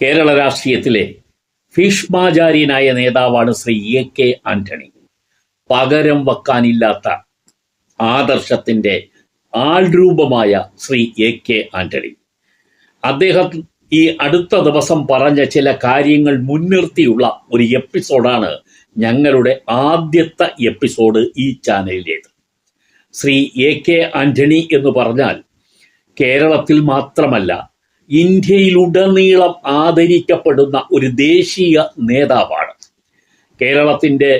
കേരള രാഷ്ട്രീയത്തിലെ ഭീഷ്മാചാര്യനായ നേതാവാണ് ശ്രീ എ.കെ. ആന്റണി. പകരം വയ്ക്കാനില്ലാത്ത ആദർശത്തിൻ്റെ ആൾരൂപമായ ശ്രീ എ.കെ. ആന്റണി. അദ്ദേഹം ഈ അടുത്ത ദിവസം പറഞ്ഞ ചില കാര്യങ്ങൾ മുൻനിർത്തിയുള്ള ഒരു എപ്പിസോഡാണ് ഞങ്ങളുടെ ആദ്യത്തെ എപ്പിസോഡ് ഈ ചാനലിലേത്. ശ്രീ എ.കെ. ആന്റണി എന്ന് പറഞ്ഞാൽ കേരളത്തിൽ മാത്രമല്ല ഇന്ത്യയിലുടനീളം ആദരിക്കപ്പെടുന്ന ഒരു ദേശീയ നേതാവാണ്. കേരളത്തിൻ്റെ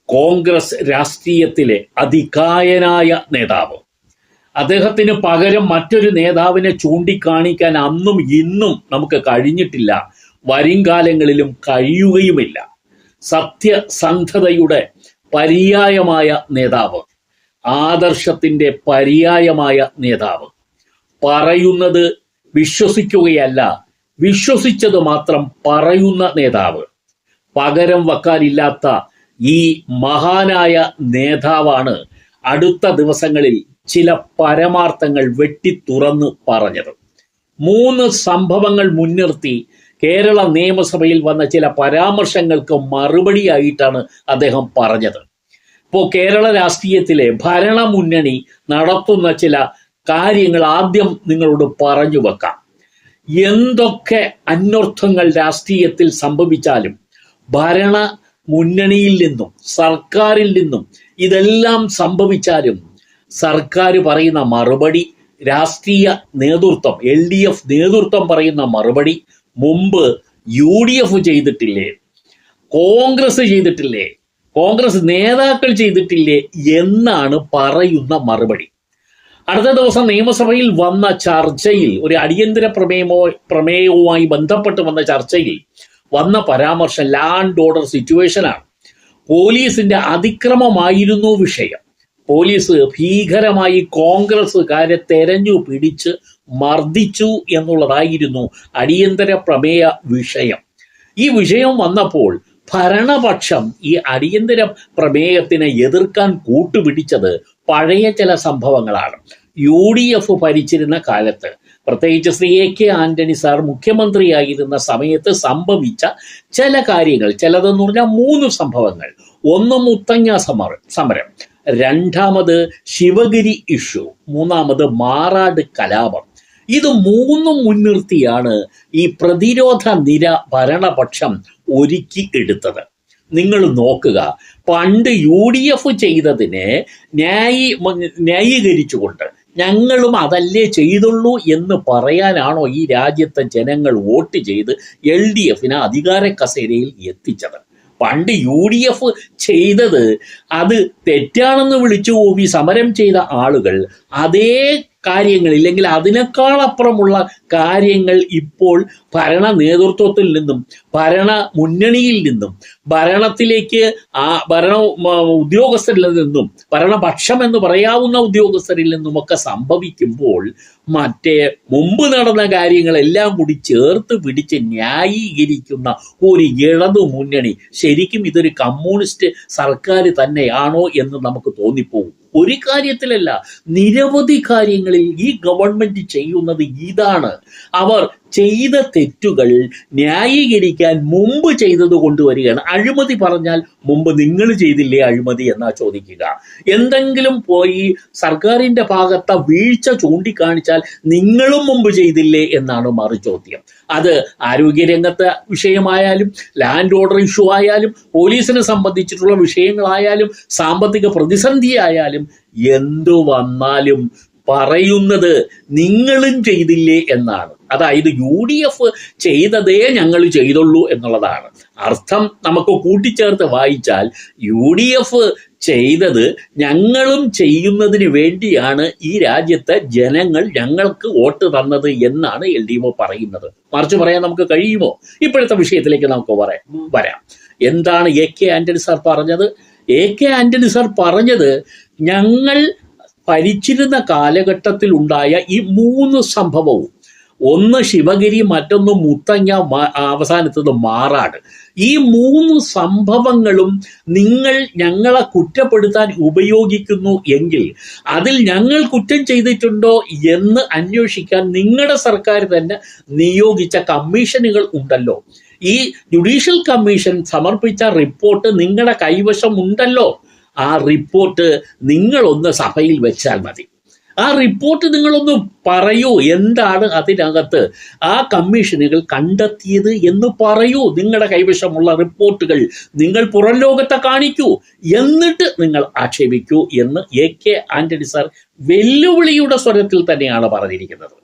കോൺഗ്രസ് രാഷ്ട്രീയത്തിലെ അതികായനായ നേതാവ്. അദ്ദേഹത്തിന് പകരം മറ്റൊരു നേതാവിനെ ചൂണ്ടിക്കാണിക്കാൻ അന്നും ഇന്നും നമുക്ക് കഴിഞ്ഞിട്ടില്ല, വരും കാലങ്ങളിലും കഴിയുകയുമില്ല. സത്യസന്ധതയുടെ പര്യായമായ നേതാവ്, ആദർശത്തിൻ്റെ പര്യായമായ നേതാവ്. പറയുന്നത് വിശ്വസിക്കുകയല്ല, വിശ്വസിച്ചത് മാത്രം പറയുന്ന നേതാവ്. പകരം വയ്ക്കാനില്ലാത്ത ഈ മഹാനായ നേതാവാണ് അടുത്ത ദിവസങ്ങളിൽ ചില പരമാർത്ഥങ്ങൾ വെട്ടിത്തുറന്ന് പറഞ്ഞത്. 3 സംഭവങ്ങൾ മുൻനിർത്തി കേരള നിയമസഭയിൽ വന്ന ചില പരാമർശങ്ങൾക്ക് മറുപടിയായിട്ടാണ് അദ്ദേഹം പറഞ്ഞത്. ഇപ്പോൾ കേരള രാഷ്ട്രീയത്തിലെ ഭരണമുന്നണി നടത്തുന്ന ചില കാര്യങ്ങൾ ആദ്യം നിങ്ങളോട് പറഞ്ഞു വെക്കാം. എന്തൊക്കെ അന്വർത്ഥങ്ങൾ രാഷ്ട്രീയത്തിൽ സംഭവിച്ചാലും ഭരണ മുന്നണിയിൽ നിന്നും സർക്കാരിൽ നിന്നും ഇതെല്ലാം സംഭവിച്ചാലും സർക്കാർ പറയുന്ന മറുപടി, രാഷ്ട്രീയ നേതൃത്വം LDF നേതൃത്വം പറയുന്ന മറുപടി, മുമ്പ് UDF ചെയ്തിട്ടില്ലേ, കോൺഗ്രസ് ചെയ്തിട്ടില്ലേ, കോൺഗ്രസ് നേതാക്കൾ ചെയ്തിട്ടില്ലേ എന്നാണ് പറയുന്ന മറുപടി. അടുത്ത ദിവസം നിയമസഭയിൽ വന്ന ചർച്ചയിൽ, ഒരു അടിയന്തര പ്രമേയവുമായി ബന്ധപ്പെട്ട് വന്ന ചർച്ചയിൽ വന്ന പരാമർശം ലാൻഡ് ഓർഡർ സിറ്റുവേഷനാണ്. പോലീസിന്റെ അതിക്രമമായിരുന്നു വിഷയം. പോലീസ് ഭീകരമായി കോൺഗ്രസ്സുകാരെ തെരഞ്ഞു പിടിച്ച് മർദ്ദിച്ചു എന്നുള്ളതായിരുന്നു അടിയന്തര പ്രമേയ വിഷയം. ഈ വിഷയം വന്നപ്പോൾ ഭരണപക്ഷം ഈ അടിയന്തര പ്രമേയത്തിനെ എതിർക്കാൻ കൂട്ടുപിടിച്ചത് പഴയ ചില സംഭവങ്ങളാണ്. UDF ഭരിച്ചിരുന്ന കാലത്ത്, പ്രത്യേകിച്ച് ശ്രീ എ.കെ. ആന്റണി സാർ മുഖ്യമന്ത്രിയായിരുന്ന സമയത്ത് സംഭവിച്ച ചില കാര്യങ്ങൾ, ചിലതെന്ന് പറഞ്ഞാൽ 3 സംഭവങ്ങൾ. ഒന്ന് മുത്തങ്ങ സമരം, രണ്ടാമത് ശിവഗിരി ഇഷ്യൂ, മൂന്നാമത് മാറാട് കലാപം. ഇത് 3 മുൻനിർത്തിയാണ് ഈ പ്രതിരോധ നിര ഭരണപക്ഷം ഒരുക്കി എടുത്തത്. നിങ്ങൾ നോക്കുക, പണ്ട് UDF ചെയ്തതിനെ ന്യായീകരിച്ചുകൊണ്ട് ഞങ്ങളും അതല്ലേ ചെയ്തുള്ളൂ എന്ന് പറയാനാണോ ഈ രാജ്യത്തെ ജനങ്ങൾ വോട്ട് ചെയ്ത് LDFനെ അധികാര കസേരയിൽ എത്തിച്ചത്? പണ്ട് UDF ചെയ്തത് അത് തെറ്റാണെന്ന് വിളിച്ചു കൂവി സമരം ചെയ്ത ആളുകൾ അതേ കാര്യങ്ങൾ, ഇല്ലെങ്കിൽ അതിനേക്കാളപ്പുറമുള്ള കാര്യങ്ങൾ ഇപ്പോൾ ഭരണ നേതൃത്വത്തിൽ നിന്നും ഭരണ മുന്നണിയിൽ നിന്നും ഭരണത്തിലേക്ക് ഭരണ ഉദ്യോഗസ്ഥരിൽ നിന്നും ഭരണപക്ഷം എന്ന് പറയാവുന്ന ഉദ്യോഗസ്ഥരിൽ നിന്നുമൊക്കെ സംഭവിക്കുമ്പോൾ മറ്റേ മുമ്പ് നടന്ന കാര്യങ്ങളെല്ലാം കൂടി ചേർത്ത് പിടിച്ച് ന്യായീകരിക്കുന്ന ഒരു ഇടതു മുന്നണി. ശരിക്കും ഇതൊരു കമ്മ്യൂണിസ്റ്റ് സർക്കാർ തന്നെയാണോ എന്ന് നമുക്ക് തോന്നിപ്പോകും. ഒരു കാര്യത്തിലല്ല, നിരവധി കാര്യങ്ങളിൽ ഈ ഗവൺമെന്റ് ചെയ്യുന്നത് ഇതാണ്. അവർ ചെയ്ത തെറ്റുകൾ ന്യായീകരിക്കാൻ മുമ്പ് ചെയ്തത് കൊണ്ടുവരികയാണ്. അഴിമതി പറഞ്ഞാൽ മുമ്പ് നിങ്ങൾ ചെയ്തില്ലേ അഴിമതി എന്നാ ചോദിക്കുക. എന്തെങ്കിലും പോയി സർക്കാരിൻ്റെ ഭാഗത്തെ വീഴ്ച ചൂണ്ടിക്കാണിച്ചാൽ നിങ്ങളും മുമ്പ് ചെയ്തില്ലേ എന്നാണ് മറുചോദ്യം. അത് ആരോഗ്യരംഗത്തെ വിഷയമായാലും ലാൻഡ് ഓർഡർ ഇഷ്യൂ ആയാലും പോലീസിനെ സംബന്ധിച്ചിട്ടുള്ള വിഷയങ്ങളായാലും സാമ്പത്തിക പ്രതിസന്ധി ആയാലും എന്തു വന്നാലും പറയുന്നത് നിങ്ങളും ചെയ്തില്ലേ എന്നാണ്. അതായത് UDF ചെയ്തതേ ഞങ്ങൾ ചെയ്തുള്ളൂ എന്നുള്ളതാണ് അർത്ഥം. നമുക്ക് കൂട്ടിച്ചേർത്ത് വായിച്ചാൽ UDF ചെയ്തത് ഞങ്ങളും ചെയ്യുന്നതിന് വേണ്ടിയാണ് ഈ രാജ്യത്തെ ജനങ്ങൾ ഞങ്ങൾക്ക് വോട്ട് തന്നത് എന്നാണ് LDF പറയുന്നത്. മറിച്ച് പറയാൻ നമുക്ക് കഴിയുമോ? ഇപ്പോഴത്തെ വിഷയത്തിലേക്ക് നമുക്ക് വരാം. എന്താണ് എ.കെ. ആന്റണി സാർ പറഞ്ഞത്? എ.കെ. ആന്റണി സാർ പറഞ്ഞത് ഞങ്ങൾ ഭരിച്ചിരുന്ന കാലഘട്ടത്തിൽ ഉണ്ടായ ഈ 3 സംഭവവും, ഒന്ന് ശിവഗിരി, മറ്റൊന്ന് മുത്തങ്ങ, അവസാനത്തത് മാറാട്. ഈ 3 സംഭവങ്ങളും നിങ്ങൾ ഞങ്ങളെ കുറ്റപ്പെടുത്താൻ ഉപയോഗിക്കുന്നു എങ്കിൽ അതിൽ ഞങ്ങൾ കുറ്റം ചെയ്തിട്ടുണ്ടോ എന്ന് അന്വേഷിക്കാൻ നിങ്ങളുടെ സർക്കാർ തന്നെ നിയോഗിച്ച കമ്മീഷനുകൾ ഉണ്ടല്ലോ. ഈ ജുഡീഷ്യൽ കമ്മീഷൻ സമർപ്പിച്ച റിപ്പോർട്ട് നിങ്ങളുടെ കൈവശം ഉണ്ടല്ലോ. ആ റിപ്പോർട്ട് നിങ്ങളൊന്ന് സഭയിൽ വെച്ചാൽ മതി. ആ റിപ്പോർട്ട് നിങ്ങളൊന്ന് പറയൂ, എന്താണ് അതിനകത്ത് ആ കമ്മീഷനുകൾ കണ്ടെത്തിയത് എന്ന് പറയൂ. നിങ്ങളുടെ കൈവശമുള്ള റിപ്പോർട്ടുകൾ നിങ്ങൾ പുറം ലോകത്തെ കാണിക്കൂ, എന്നിട്ട് നിങ്ങൾ ആക്ഷേപിക്കൂ എന്ന് AK ആന്റണി സാർ വെല്ലുവിളിയുടെ സ്വരത്തിൽ തന്നെയാണ് പറഞ്ഞിരിക്കുന്നത്.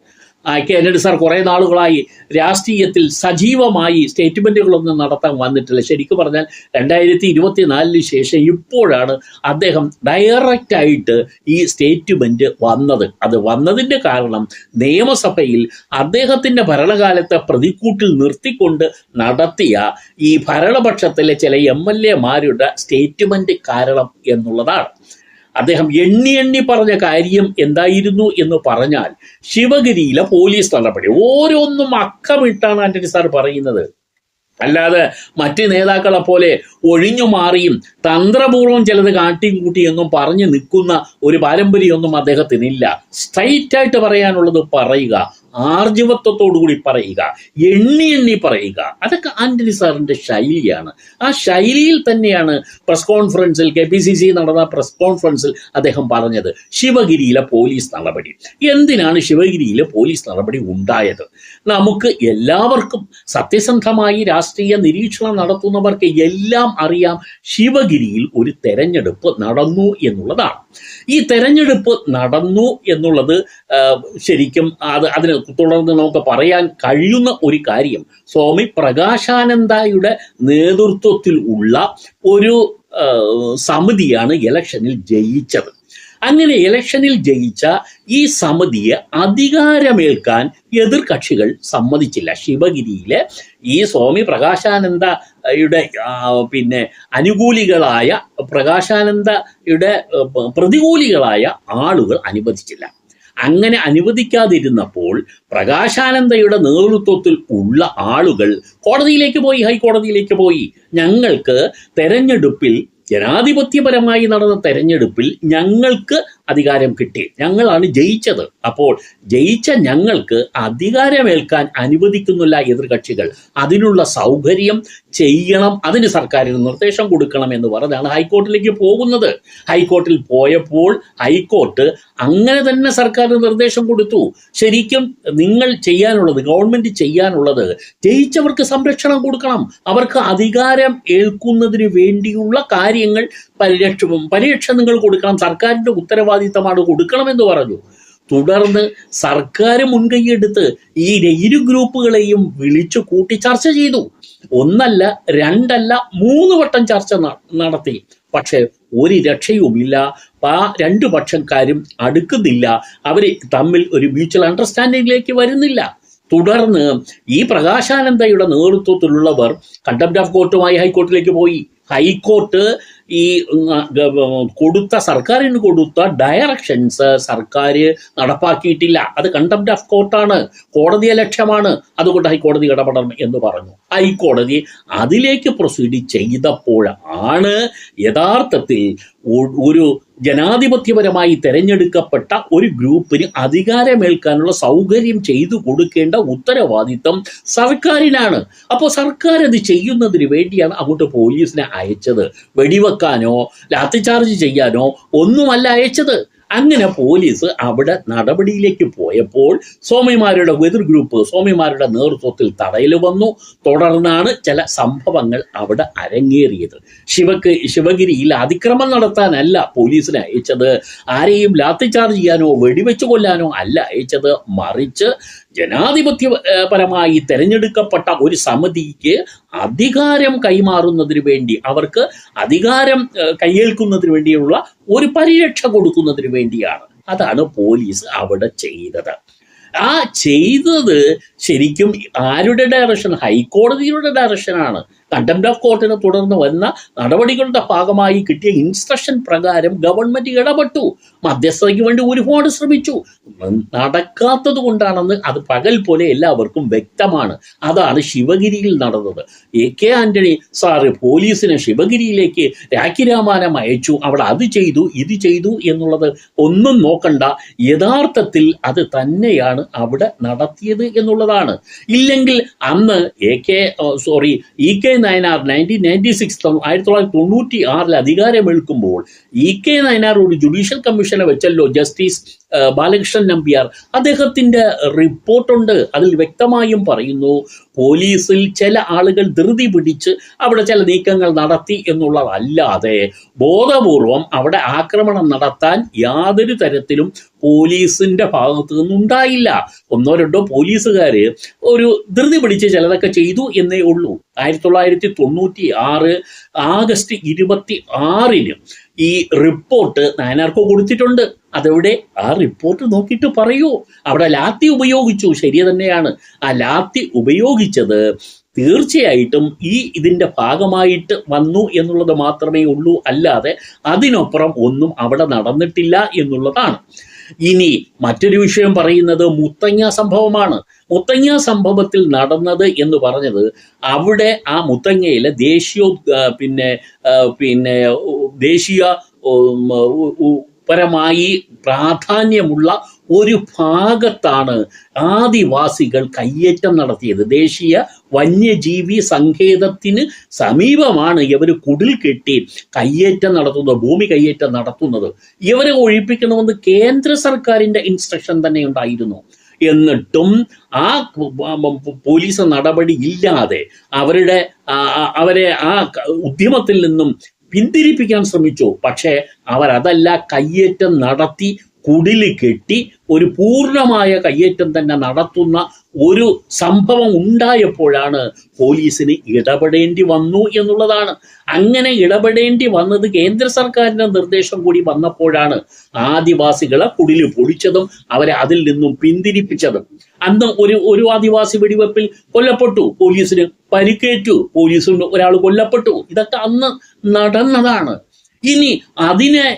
AK ആന്റണി സാർ കുറേ നാളുകളായി രാഷ്ട്രീയത്തിൽ സജീവമായി സ്റ്റേറ്റ്മെൻറ്റുകളൊന്നും നടത്താൻ വന്നിട്ടില്ല. ശരിക്കും പറഞ്ഞാൽ 2024 ശേഷം ഇപ്പോഴാണ് അദ്ദേഹം ഡയറക്റ്റായിട്ട് ഈ സ്റ്റേറ്റ്മെൻറ്റ് വന്നത്. അത് വന്നതിൻ്റെ കാരണം നിയമസഭയിൽ അദ്ദേഹത്തിൻ്റെ ഭരണകാലത്തെ പ്രതിക്കൂട്ടിൽ നിർത്തിക്കൊണ്ട് നടത്തിയ ഈ ഭരണപക്ഷത്തിലെ ചില MLA-മാരുടെ സ്റ്റേറ്റ്മെൻറ്റ് കാരണം എന്നുള്ളതാണ്. അദ്ദേഹം എണ്ണി പറഞ്ഞ കാര്യം എന്തായിരുന്നു എന്ന് പറഞ്ഞാൽ, ശിവഗിരിയിലെ പോലീസ് നടപടി ഓരോന്നും അക്കമിട്ടാണ് ആന്റണി സാർ പറയുന്നത്. അല്ലാതെ മറ്റ് നേതാക്കളെ പോലെ ഒഴിഞ്ഞു മാറിയും തന്ത്രപൂർവ്വം ചിലത് കാട്ടിയും കൂട്ടിയൊന്നും പറഞ്ഞു നിൽക്കുന്ന ഒരു പാരമ്പര്യമൊന്നും അദ്ദേഹത്തിനില്ല. സ്ട്രൈറ്റായിട്ട് പറയാനുള്ളത് പറയുക, ആർജവത്വത്തോടുകൂടി പറയുക, എണ്ണി പറയുക. അതൊക്കെ ആന്റണി സാറിൻ്റെ ശൈലിയാണ്. ആ ശൈലിയിൽ തന്നെയാണ് പ്രസ് കോൺഫറൻസിൽ, KPCC നടന്ന പ്രസ് കോൺഫറൻസിൽ അദ്ദേഹം പറഞ്ഞത് ശിവഗിരിയിലെ പോലീസ് നടപടി. എന്തിനാണ് ശിവഗിരിയിലെ പോലീസ് നടപടി ഉണ്ടായത്? നമുക്ക് എല്ലാവർക്കും, സത്യസന്ധമായി രാഷ്ട്രീയ നിരീക്ഷണം നടത്തുന്നവർക്ക് എല്ലാം അറിയാം, ശിവഗിരിയിൽ ഒരു തെരഞ്ഞെടുപ്പ് നടന്നു എന്നുള്ളതാണ്. ഈ തെരഞ്ഞെടുപ്പ് നടന്നു എന്നുള്ളത് ശരിക്കും അതിന് തുടർന്ന് നമുക്ക് പറയാൻ കഴിയുന്ന ഒരു കാര്യം, സ്വാമി പ്രകാശാനന്ദയുടെ നേതൃത്വത്തിൽ ഉള്ള ഒരു സമിതിയാണ് ഇലക്ഷനിൽ ജയിച്ചത്. അങ്ങനെ ഇലക്ഷനിൽ ജയിച്ച ഈ സമിതിയെ അധികാരമേൽക്കാൻ എതിർകക്ഷികൾ സമ്മതിച്ചില്ല. ശിവഗിരിയിലെ ഈ സ്വാമി പ്രകാശാനന്ദയുടെ അനുകൂലികളായ, പ്രകാശാനന്ദയുടെ പ്രതികൂലികളായ ആളുകൾ അനുവദിച്ചില്ല. അങ്ങനെ അനുവദിക്കാതിരുന്നപ്പോൾ പ്രകാശാനന്ദയുടെ നേതൃത്വത്തിൽ ഉള്ള ആളുകൾ കോടതിയിലേക്ക് പോയി, ഹൈക്കോടതിയിലേക്ക് പോയി. ഞങ്ങൾക്ക് തെരഞ്ഞെടുപ്പിൽ, ജനാധിപത്യപരമായി നടന്ന തെരഞ്ഞെടുപ്പിൽ ഞങ്ങൾക്ക് അധികാരം കിട്ടി, ഞങ്ങളാണ് ജയിച്ചത്. അപ്പോൾ ജയിച്ച ഞങ്ങൾക്ക് അധികാരമേൽക്കാൻ അനുവദിക്കുന്നില്ല എതിർകക്ഷികൾ. അതിനുള്ള സൗകര്യം ചെയ്യണം, അതിന് സർക്കാരിന് നിർദ്ദേശം കൊടുക്കണം എന്ന് പറഞ്ഞാണ് ഹൈക്കോർട്ടിലേക്ക് പോകുന്നത്. ഹൈക്കോർട്ടിൽ പോയപ്പോൾ ഹൈക്കോർട്ട് അങ്ങനെ തന്നെ സർക്കാരിന് നിർദ്ദേശം കൊടുത്തു. ശരിക്കും നിങ്ങൾ ചെയ്യാനുള്ളത്, ഗവൺമെൻറ് ചെയ്യാനുള്ളത്, ജയിച്ചവർക്ക് സംരക്ഷണം കൊടുക്കണം, അവർക്ക് അധികാരം ഏൽക്കുന്നതിന് വേണ്ടിയുള്ള കാര്യങ്ങൾ പരിരക്ഷ നിങ്ങൾ കൊടുക്കണം, സർക്കാരിൻ്റെ ഉത്തരവാദിത്തമാണ് കൊടുക്കണമെന്ന് പറഞ്ഞു. തുടർന്ന് സർക്കാർ മുൻകൈയെടുത്ത് ഈ ഇരു ഗ്രൂപ്പുകളെയും വിളിച്ചു കൂട്ടി ചർച്ച ചെയ്തു. 1 അല്ല 2 അല്ല 3 വട്ടം ചർച്ച നടത്തി. പക്ഷെ ഒരു രക്ഷയുമില്ല. ആ 2 പക്ഷക്കാരും അടുക്കുന്നില്ല, അവർ തമ്മിൽ ഒരു മ്യൂച്വൽ അണ്ടർസ്റ്റാൻഡിങ്ങിലേക്ക് വരുന്നില്ല. തുടർന്ന് ഈ പ്രകാശാനന്ദയുടെ നേതൃത്വത്തിലുള്ളവർ കണ്ടംപ്റ്റ് ഓഫ് കോർട്ടുമായി ഹൈക്കോർട്ടിലേക്ക് പോയി. ഹൈക്കോർട്ട് ഈ സർക്കാരിന് കൊടുത്ത ഡയറക്ഷൻസ് സർക്കാർ നടപ്പാക്കിയിട്ടില്ല. അത് കണ്ടംപ്റ്റ് ഓഫ് കോർട്ടാണ്, കോടതിയെ ലക്ഷ്യമാണ്, അതുകൊണ്ട് ഹൈക്കോടതി ഇടപെടണം എന്ന് പറഞ്ഞു. ഹൈക്കോടതി അതിലേക്ക് പ്രൊസീഡ് ചെയ്തപ്പോഴാണ് യഥാർത്ഥത്തിൽ ഒരു ജനാധിപത്യപരമായി തെരഞ്ഞെടുക്കപ്പെട്ട ഒരു ഗ്രൂപ്പിന് അധികാരമേൽക്കാനുള്ള സൗകര്യം ചെയ്തു കൊടുക്കേണ്ട ഉത്തരവാദിത്തം സർക്കാരിനാണ്. അപ്പോൾ സർക്കാർ അത് ചെയ്യുന്നതിന് വേണ്ടിയാണ് അങ്ങോട്ട് പോലീസിനെ അയച്ചത്. വെടിവെക്കാനോ ലാത്തിചാർജ് ചെയ്യാനോ ഒന്നുമല്ല അയച്ചത്. അങ്ങനെ പോലീസ് അവിടെ നടപടിയിലേക്ക് പോയപ്പോൾ സ്വാമിമാരുടെ എതിർ ഗ്രൂപ്പ് സ്വാമിമാരുടെ നേതൃത്വത്തിൽ തടയൽ വന്നു. തുടർന്നാണ് ചില സംഭവങ്ങൾ അവിടെ അരങ്ങേറിയത്. ശിവഗിരിയിൽ അതിക്രമം നടത്താനല്ല പോലീസിനെ അയച്ചത്, ആരെയും ലാത്തിചാർജ് ചെയ്യാനോ വെടിവെച്ച് കൊല്ലാനോ അല്ല അയച്ചത്, മറിച്ച് ജനാധിപത്യപരമായി തെരഞ്ഞെടുക്കപ്പെട്ട ഒരു സമിതിക്ക് അധികാരം കൈമാറുന്നതിന് വേണ്ടി, അവർക്ക് അധികാരം കയ്യേൽക്കുന്നതിന് വേണ്ടിയുള്ള ഒരു പരിരക്ഷ കൊടുക്കുന്നതിന് വേണ്ടിയാണ്. അതാണ് പോലീസ് അവിടെ ചെയ്തത്. ആ ചെയ്തത് ശരിക്കും ആരുടെ ഡയറക്ഷൻ? ഹൈക്കോടതിയുടെ ഡയറക്ഷനാണ്. കണ്ടംപ്റ്റ് ഓഫ് കോർട്ടിനെ തുടർന്ന് വന്ന നടപടികളുടെ ഭാഗമായി കിട്ടിയ ഇൻസ്ട്രക്ഷൻ പ്രകാരം ഗവൺമെന്റ് ഇടപെട്ടു. മധ്യസ്ഥതയ്ക്ക് വേണ്ടി ഒരുപാട് ശ്രമിച്ചു. നടക്കാത്തത് കൊണ്ടാണെന്ന് അത് പകൽ പോലെ എല്ലാവർക്കും വ്യക്തമാണ്. അതാണ് ശിവഗിരിയിൽ നടന്നത്. AK ആന്റണി സാറ് പോലീസിനെ ശിവഗിരിയിലേക്ക് രാഖിരാമാനം അയച്ചു. അവിടെ അത് ചെയ്തു ഇത് ചെയ്തു എന്നുള്ളത് ഒന്നും നോക്കണ്ട. യഥാർത്ഥത്തിൽ അത് തന്നെയാണ് അവിടെ നടത്തിയത് എന്നുള്ളതാണ്. ഇല്ലെങ്കിൽ അന്ന് EK നയനാർ 1996 അധികാരമേൽക്കുമ്പോൾ EK നയനാർ ഒരു ജുഡീഷ്യൽ കമ്മീഷനെ വെച്ചല്ലോ, ജസ്റ്റിസ് ബാലകൃഷ്ണൻ നമ്പ്യാർ. അദ്ദേഹത്തിന്റെ റിപ്പോർട്ടുണ്ട്. അതിൽ വ്യക്തമായും പറയുന്നു, പോലീസിൽ ചില ആളുകൾ ധൃതി പിടിച്ച് അവിടെ ചില നീക്കങ്ങൾ നടത്തി എന്നുള്ളതല്ലാതെ ബോധപൂർവം അവിടെ ആക്രമണം നടത്താൻ യാതൊരു തരത്തിലും പോലീസിന്റെ ഭാഗത്തു നിന്നുണ്ടായില്ല. 1-2 പോലീസുകാര് ഒരു ധൃതി പിടിച്ച് ചിലതൊക്കെ ചെയ്തു എന്നേ ഉള്ളൂ. 1996 ആഗസ്റ്റ് 26 ഈ റിപ്പോർട്ട് നയനാർക്ക് കൊടുത്തിട്ടുണ്ട്. അതെവിടെ? ആ റിപ്പോർട്ട് നോക്കിയിട്ട് പറയൂ. അവിടെ ലാത്തി ഉപയോഗിച്ചു, ശരി തന്നെയാണ്. ആ ലാത്തി ഉപയോഗിച്ചത് തീർച്ചയായിട്ടും ഇതിന്റെ ഭാഗമായിട്ട് വന്നു എന്നുള്ളത് മാത്രമേ ഉള്ളൂ, അല്ലാതെ അതിനപ്പുറം ഒന്നും അവിടെ നടന്നിട്ടില്ല എന്നുള്ളതാണ്. ഇനി മറ്റൊരു വിഷയം പറയുന്നത് മുത്തങ്ങ സംഭവമാണ്. മുത്തങ്ങ സംഭവത്തിൽ നടന്നത് എന്ന് പറഞ്ഞത്, അവിടെ ആ മുത്തങ്ങയിലെ ദേശീയ പരമായി പ്രാധാന്യമുള്ള ഒരു ഭാഗത്താണ് ആദിവാസികൾ കയ്യേറ്റം നടത്തിയത്. ദേശീയ വന്യജീവി സങ്കേതത്തിന് സമീപമാണ് ഇവർ കുടിൽ കെട്ടി കയ്യേറ്റം നടത്തുന്നത്, ഭൂമി കയ്യേറ്റം നടത്തുന്നത്. ഇവരെ ഒഴിപ്പിക്കണമെന്ന് കേന്ദ്ര സർക്കാരിൻ്റെ ഇൻസ്ട്രക്ഷൻ തന്നെ ഉണ്ടായിരുന്നു. എന്നിട്ടും ആ പോലീസ് നടപടി ഇല്ലാതെ അവരെ ആ ഉദ്യമത്തിൽ നിന്നും പിന്തിരിപ്പിക്കാൻ ശ്രമിച്ചു. പക്ഷേ അവരതല്ല, കയ്യേറ്റം നടത്തി കുടില് കെട്ടി ഒരു പൂർണ്ണമായ കയ്യേറ്റം തന്നെ നടത്തുന്ന ഒരു സംഭവം ഉണ്ടായപ്പോഴാണ് പോലീസിന് ഇടപെടേണ്ടി വന്നു എന്നുള്ളതാണ്. അങ്ങനെ ഇടപെടേണ്ടി വന്നത് കേന്ദ്ര സർക്കാരിൻ്റെ നിർദ്ദേശം കൂടി വന്നപ്പോഴാണ് ആദിവാസികളെ കുടില് പൊളിച്ചതും അവരെ അതിൽ നിന്നും പിന്തിരിപ്പിച്ചതും. അന്ന് ഒരു ആദിവാസി വെടിവെപ്പിൽ കൊല്ലപ്പെട്ടു, പോലീസിന് പരിക്കേറ്റു, പോലീസിന് ഒരാൾ കൊല്ലപ്പെട്ടു. ഇതൊക്കെ അന്ന് നടന്നതാണ്. ഇനി അതിനെ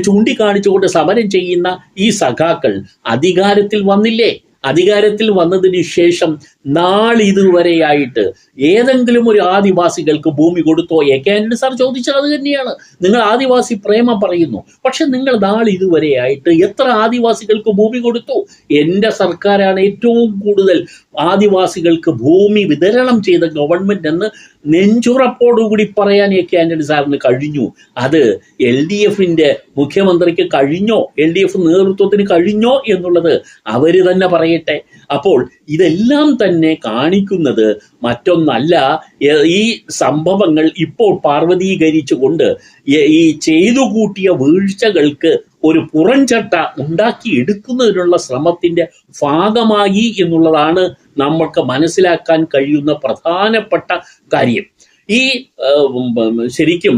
ചൂണ്ടിക്കാണിച്ചുകൊണ്ട് സമരം ചെയ്യുന്ന ഈ സഖാക്കൾ അധികാരത്തിൽ വന്നില്ലേ? അധികാരത്തിൽ വന്നതിന് ശേഷം നാളിതുവരെയായിട്ട് ഏതെങ്കിലും ഒരു ആദിവാസികൾക്ക് ഭൂമി കൊടുത്തോ? AK ആന്റണി സാർ ചോദിച്ചത് അത് തന്നെയാണ്. നിങ്ങൾ ആദിവാസി പ്രേമം പറയുന്നു, പക്ഷെ നിങ്ങൾ നാളിതുവരെയായിട്ട് എത്ര ആദിവാസികൾക്ക് ഭൂമി കൊടുത്തു? എൻ്റെ സർക്കാരാണ് ഏറ്റവും കൂടുതൽ ആദിവാസികൾക്ക് ഭൂമി വിതരണം ചെയ്ത ഗവൺമെന്റ് എന്ന് നെഞ്ചുറപ്പോടുകൂടി പറയാൻ AK ആന്റണി സാറിന് കഴിഞ്ഞു. അത് LDFന്റെ മുഖ്യമന്ത്രിക്ക് കഴിഞ്ഞോ, LDF നേതൃത്വത്തിന് കഴിഞ്ഞോ എന്നുള്ളത് അവര് തന്നെ പറയട്ടെ. അപ്പോൾ ഇതെല്ലാം തന്നെ കാണിക്കുന്നത് മറ്റൊന്നല്ല, ഈ സംഭവങ്ങൾ ഇപ്പോൾ പാർവതീകരിച്ചുകൊണ്ട് ഈ ചെയ്തു കൂട്ടിയ വീഴ്ചകൾക്ക് ഒരു പുറംചട്ട ഉണ്ടാക്കിയെടുക്കുന്നതിനുള്ള ശ്രമത്തിന്റെ ഭാഗമായി എന്നുള്ളതാണ് നമ്മൾക്ക് മനസ്സിലാക്കാൻ കഴിയുന്ന പ്രധാനപ്പെട്ട കാര്യം. ശരിക്കും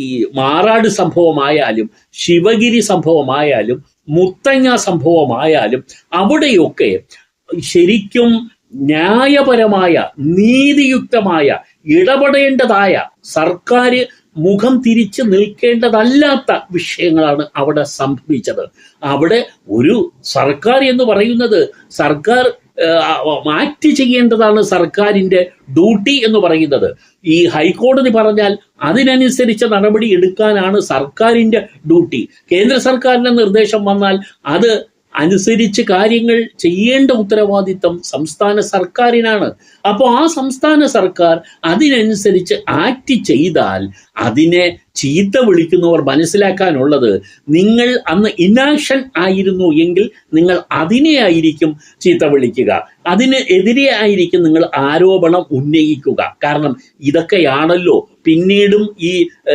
ഈ മാറാട് സംഭവമായാലും ശിവഗിരി സംഭവമായാലും മുത്തങ്ങ സംഭവമായാലും അവിടെയൊക്കെ ശരിക്കും ന്യായപരമായ നീതിയുക്തമായ ഇടപെടേണ്ടതായ സർക്കാർ മുഖം തിരിച്ച് നിൽക്കേണ്ടതല്ലാത്ത വിഷയങ്ങളാണ് അവിടെ സംഭവിച്ചത്. അവിടെ ഒരു സർക്കാർ എന്ന് പറയുന്നത് സർക്കാർ ആക്ട് ചെയ്യേണ്ടതാണ് സർക്കാരിൻ്റെ ഡ്യൂട്ടി എന്ന് പറയുന്നത്. ഈ ഹൈക്കോടതി പറഞ്ഞാൽ അതിനനുസരിച്ച് നടപടി എടുക്കാനാണ് സർക്കാരിൻ്റെ ഡ്യൂട്ടി. കേന്ദ്ര സർക്കാരിൻ്റെ നിർദ്ദേശം വന്നാൽ അത് അനുസരിച്ച് കാര്യങ്ങൾ ചെയ്യേണ്ട ഉത്തരവാദിത്തം സംസ്ഥാന സർക്കാരിനാണ്. അപ്പോൾ ആ സംസ്ഥാന സർക്കാർ അതിനനുസരിച്ച് ആക്ട് ചെയ്താൽ അതിനെ ചീത്ത വിളിക്കുന്നവർ മനസ്സിലാക്കാനുള്ളത്, നിങ്ങൾ അന്ന് ഇനാക്ഷൻ ആയിരുന്നു എങ്കിൽ നിങ്ങൾ അതിനെ ആയിരിക്കും ചീത്ത വിളിക്കുക, അതിന് എതിരെ ആയിരിക്കും നിങ്ങൾ ആരോപണം ഉന്നയിക്കുക. കാരണം ഇതൊക്കെയാണല്ലോ പിന്നീടും ഈ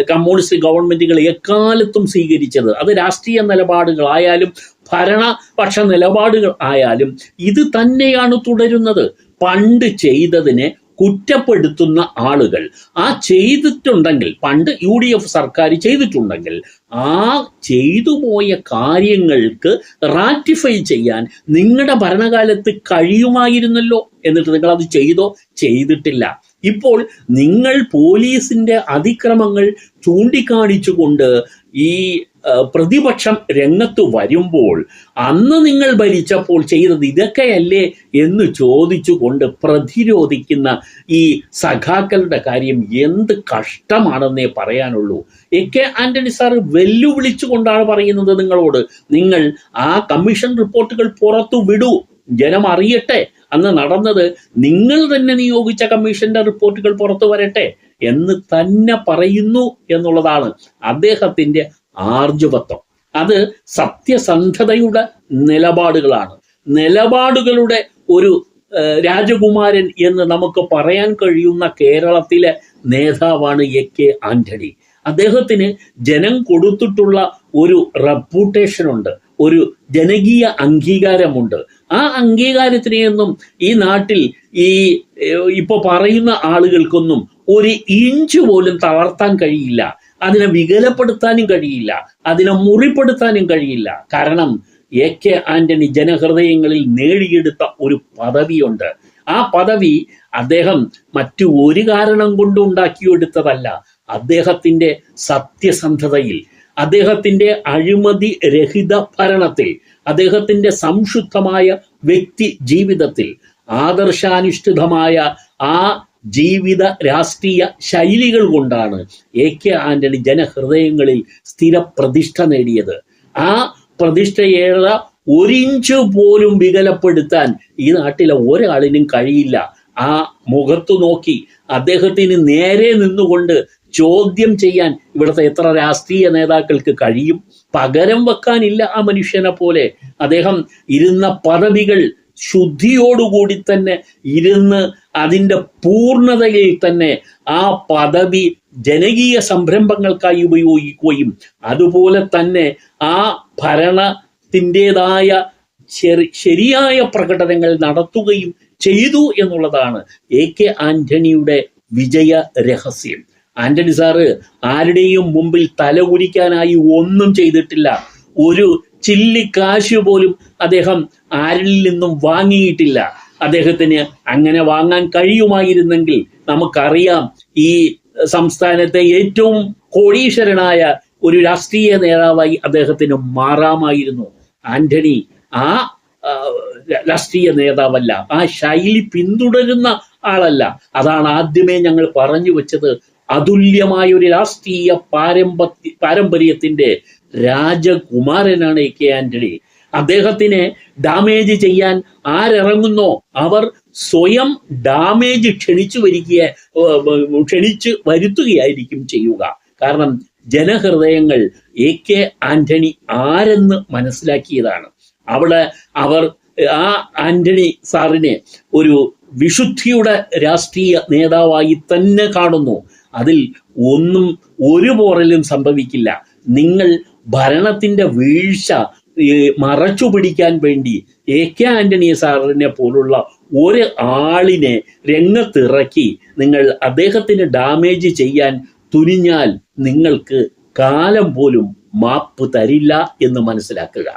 കമ്മ്യൂണിസ്റ്റ് ഗവൺമെന്റുകൾ എക്കാലത്തും സ്വീകരിച്ചത്. അത് രാഷ്ട്രീയ നിലപാടുകളായാലും ഭരണപക്ഷ നിലപാടുകൾ ആയാലും ഇത് തന്നെയാണ് തുടരുന്നത്. പണ്ട് ചെയ്തതിനെ കുറ്റപ്പെടുത്തുന്ന ആളുകൾ ആ ചെയ്തിട്ടുണ്ടെങ്കിൽ, പണ്ട് UDF സർക്കാർ ചെയ്തിട്ടുണ്ടെങ്കിൽ, ആ ചെയ്തു പോയ കാര്യങ്ങൾക്ക് റാറ്റിഫൈ ചെയ്യാൻ നിങ്ങളുടെ ഭരണകാലത്ത് കഴിയുമായിരുന്നല്ലോ. എന്നിട്ട് നിങ്ങൾ അത് ചെയ്തോ? ചെയ്തിട്ടില്ല. ഇപ്പോൾ നിങ്ങൾ പോലീസിന്റെ അതിക്രമങ്ങൾ ചൂണ്ടിക്കാണിച്ചുകൊണ്ട് ഈ പ്രതിപക്ഷം രംഗത്ത് വരുമ്പോൾ, അന്ന് നിങ്ങൾ ഭരിച്ചപ്പോൾ ചെയ്തത് ഇതൊക്കെയല്ലേ എന്ന് ചോദിച്ചുകൊണ്ട് പ്രതിരോധിക്കുന്ന ഈ സഖാക്കളുടെ കാര്യം എന്ത് കഷ്ടമാണെന്നേ പറയാനുള്ളൂ. AK ആന്റണി സാർ വെല്ലുവിളിച്ചുകൊണ്ടാണ് പറയുന്നത് നിങ്ങളോട്, നിങ്ങൾ ആ കമ്മീഷൻ റിപ്പോർട്ടുകൾ പുറത്തു വിടൂ, ജനം അറിയട്ടെ അന്ന് നടന്നത്, നിങ്ങൾ തന്നെ നിയോഗിച്ച കമ്മീഷന്റെ റിപ്പോർട്ടുകൾ പുറത്തു വരട്ടെ എന്ന് തന്നെ പറയുന്നു എന്നുള്ളതാണ് അദ്ദേഹത്തിന്റെ ആർജവത്വം. അത് സത്യസന്ധതയുടെ നിലപാടുകളാണ്. നിലപാടുകളുടെ ഒരു രാജകുമാരൻ എന്ന് നമുക്ക് പറയാൻ കഴിയുന്ന കേരളത്തിലെ നേതാവാണ് AK ആന്റണി. അദ്ദേഹത്തിന് ജനം കൊടുത്തിട്ടുള്ള ഒരു റെപ്യൂട്ടേഷനുണ്ട്, ഒരു ജനകീയ അംഗീകാരമുണ്ട്. ആ അംഗീകാരത്തിനെയൊന്നും ഈ നാട്ടിൽ ഇപ്പൊ പറയുന്ന ആളുകൾക്കൊന്നും ഒരു ഇഞ്ച് പോലും തളർത്താൻ കഴിയില്ല, അതിനെ വികലപ്പെടുത്താനും കഴിയില്ല, അതിനെ മുറിപ്പെടുത്താനും കഴിയില്ല. കാരണം AK ആന്റണി ജനഹൃദയങ്ങളിൽ നേടിയെടുത്ത ഒരു പദവിയുണ്ട്. ആ പദവി അദ്ദേഹം മറ്റു ഒരു കാരണം കൊണ്ട് ഉണ്ടാക്കിയെടുത്തതല്ല. അദ്ദേഹത്തിന്റെ സത്യസന്ധതയിൽ, അദ്ദേഹത്തിന്റെ അഴിമതി രഹിത ഭരണത്തിൽ, അദ്ദേഹത്തിന്റെ സംശുദ്ധമായ വ്യക്തി ജീവിതത്തിൽ, ആദർശാനുഷ്ഠിതമായ ആ ജീവിത രാഷ്ട്രീയ ശൈലികൾ കൊണ്ടാണ് AK ആന്റണി ജനഹൃദയങ്ങളിൽ സ്ഥിരപ്രതിഷ്ഠ നേടിയത്. ആ പ്രതിഷ്ഠയേറെ ഒരിഞ്ച് പോലും വികലപ്പെടുത്താൻ ഈ നാട്ടിലെ ഒരാളിനും കഴിയില്ല. ആ മുഖത്തു നോക്കി അദ്ദേഹത്തിന് നേരെ നിന്നുകൊണ്ട് ചോദ്യം ചെയ്യാൻ ഇവിടുത്തെ എത്ര രാഷ്ട്രീയ നേതാക്കൾക്ക് കഴിയും? പകരം വെക്കാനില്ല ആ മനുഷ്യനെ പോലെ. അദ്ദേഹം ഇരുന്ന പദവികൾ ശുദ്ധിയോടുകൂടി തന്നെ ഇരുന്ന് അതിൻ്റെ പൂർണ്ണതയിൽ തന്നെ ആ പദവി ജനകീയ സംരംഭങ്ങൾക്കായി ഉപയോഗിക്കുകയും അതുപോലെ തന്നെ ആ ഭരണത്തിൻ്റെതായ ശരിയായ പ്രകടനങ്ങൾ നടത്തുകയും ചെയ്തു എന്നുള്ളതാണ് AK ആന്റണിയുടെ വിജയ രഹസ്യം. ആന്റണി സാറ് ആരുടെയും മുമ്പിൽ തലകുനിക്കാനായി ഒന്നും ചെയ്തിട്ടില്ല. ഒരു ചില്ലിക്കാശ് പോലും അദ്ദേഹം ആരിൽ നിന്നും വാങ്ങിയിട്ടില്ല. അദ്ദേഹത്തിന് അങ്ങനെ വാങ്ങാൻ കഴിയുമായിരുന്നെങ്കിൽ നമുക്കറിയാം, ഈ സംസ്ഥാനത്തെ ഏറ്റവും കോടീശ്വരനായ ഒരു രാഷ്ട്രീയ നേതാവായി അദ്ദേഹത്തിന് മാറാമായിരുന്നു. ആന്റണി ആ രാഷ്ട്രീയ നേതാവല്ല, ആ ശൈലി പിന്തുടരുന്ന ആളല്ല. അതാണ് ആദ്യമേ ഞങ്ങൾ പറഞ്ഞു വെച്ചത്. അതുല്യമായ ഒരു രാഷ്ട്രീയ പാരമ്പര്യത്തിന്റെ രാജകുമാരനാണ് AK ആന്റണി. അദ്ദേഹത്തിനെ ഡാമേജ് ചെയ്യാൻ ആരിറങ്ങുന്നോ അവർ സ്വയം ഡാമേജ് ക്ഷണിച്ചു വരുത്തുകയായിരിക്കും ചെയ്യുക. കാരണം ജനഹൃദയങ്ങൾ AK ആന്റണി ആരെന്ന് മനസ്സിലാക്കിയതാണ്. അവിടെ അവർ ആ ആന്റണി സാറിനെ ഒരു വിശുദ്ധിയുടെ രാഷ്ട്രീയ നേതാവായി തന്നെ കാണുന്നു. അതിൽ ഒന്നും ഒരു പോറലും സംഭവിക്കില്ല. നിങ്ങൾ ഭരണത്തിന്റെ വീഴ്ച മറച്ചു പിടിക്കാൻ വേണ്ടി AK ആന്റണി സാറിനെ പോലുള്ള ഒരു ആളിനെ രംഗത്തിറക്കി നിങ്ങൾ അദ്ദേഹത്തിന് ഡാമേജ് ചെയ്യാൻ തുനിഞ്ഞാൽ നിങ്ങൾക്ക് കാലം പോലും മാപ്പ് തരില്ല എന്ന് മനസ്സിലാക്കുക.